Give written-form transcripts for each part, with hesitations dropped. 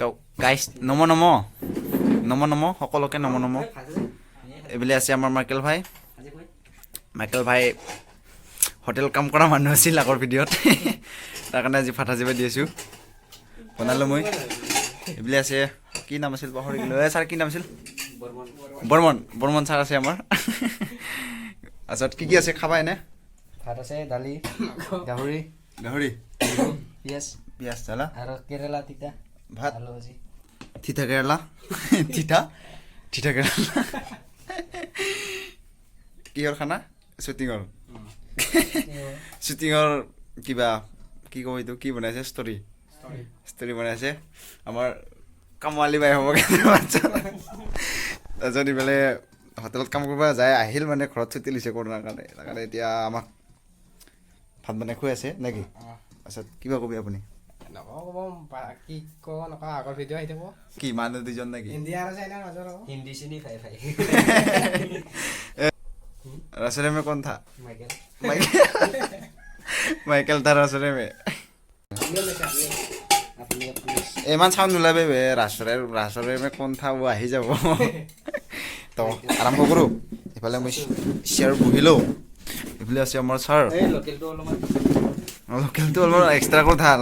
তো গাইজ নম সকলোকে নম এইবুলি আছে আমাৰ মাইকেল ভাই হোটেল কাম কৰা মানুহ আছিল আগৰ ভিডিঅ'ত তাৰ কাৰণে আজি ফাটা জিবা দি আছোঁ বনালোঁ মই এইবুলি আছে কি নাম আছিল পাহৰি গ'লোঁ ছাৰ কি নাম আছিল বৰ্মন ছাৰ আছে আমাৰ আচ্ছা কি আছে খাবা এনে ভাত আছে দালি গাহৰি পিঁয়াজ জ্বালা আৰু কেৰেলা তিতা ভাত আলু ভাজি তিতা কেৰেলা তিতা কেৰেলা কিহৰ খানা শ্বুটিঙৰ কিবা কি ক'ব এইটো কি বনাইছে ষ্টৰি বনাইছে আমাৰ কামৱালী বাই হ'ব তাৰপিছত ইফালে হোটেলত কাম কৰিব যায় আহিল মানে ঘৰত ছুটি লৈছে কৰোণাৰ কাৰণে এতিয়া আমাক ভাত বনাই খুৱাই আছে নেকি আচ্ছা কিবা ক'বি আপুনি কি মানুহ দুজন নেকি रसोई में कौन था माइकल था रसोई में इमान साउंड नुलाबे बे रसोई में कौन था वो आহি যাব তো আৰম্ভ কৰো ইফালে মই শেয়াৰ বহিলো ইফালে আছে আমাৰ স্যাৰ লোকেলটো অলপ এক্সট্ৰা কৰি থাল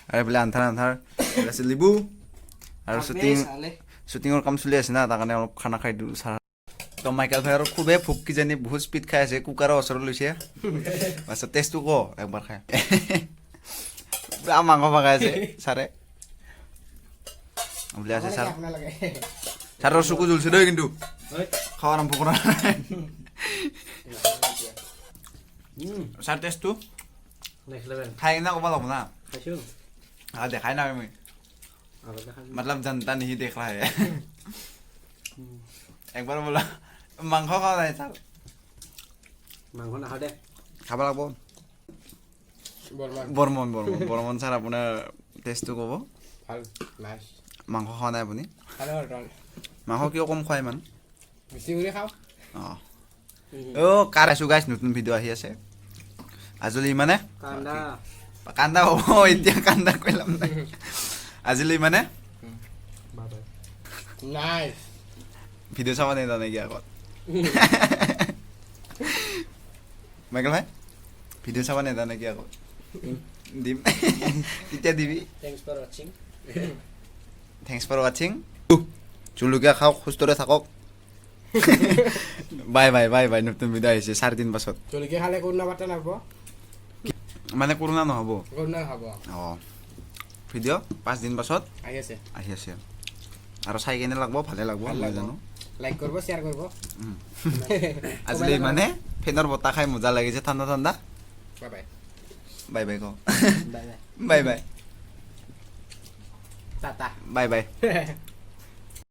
আৰু ইফালে আন্ধাৰ আছে লিবু আৰু শ্বুটিঙৰ কাম চলি আছে না তাৰ কাৰণে অলপ খানা খাই দিওঁ ছাৰ তো মাইকেল ভাই আৰু খুবেই ভোক কিজানি বহুত স্পীড খাই আছে কুকাৰৰ ওচৰত লৈছে আচ্ছা টেষ্টটো ক একবাৰ খাই মাংস ভাগাই আছে ছাৰে বুলি আছে ছাৰৰ চকু জ্বলছে দেই কিন্তু খাৱা আৰম্ভ কৰা ছাৰ টেষ্টটো খাই কিনে ক'ব লাগিব না দেখাই নাই মই मतलब जनता नहीं देख रहा है एक बार बोला মাংস খাওয়া নাই ছাৰ মাংস নাখাওঁ দে খাব লাগিব বৰ্মন ছাৰ আপোনাৰ টেষ্টটো ক'ব ভাল নাইচ মাংস খোৱা নাই আপুনি মাংস কিয় কম খুৱাই ইমান বেছি কৰি খাওঁ কাৰ আছোঁ গাইছ নতুন ভিডিঅ' আহি আছে আজিলৈ ইমানে কান্দা হ'ব এতিয়া কান্দা কৰিলাম নাই আজিলৈ ইমানে নাইচ ভিডিঅ' চাব নেদা নেকি আগত মাইকেল ভাই ভিডিঅ' চাব নেদা নেকি আগত দিম কেতিয়া দিবি থেংকছ ফৰ ৱাচিং জলকীয়া খাওক সুস্থৰে থাকক বাই নতুন ভিডিঅ' আহিছে 4 দিন পাছত জলকীয়া খালে কৰোণা বাৰ্তা নাপাব মানে কৰোণা নহ'ব অঁ ভিডিঅ' 5 দিন পাছত আহি আছে আৰু চাই কেনে লাগব ভালে লাগব মই জানো লাইক কৰিব শ্বেয়াৰ কৰিব আজিলৈ মানে ফেনৰ বতাহ খাই মজা লাগিছে ঠাণ্ডা বাই ক বাই টাটা বাই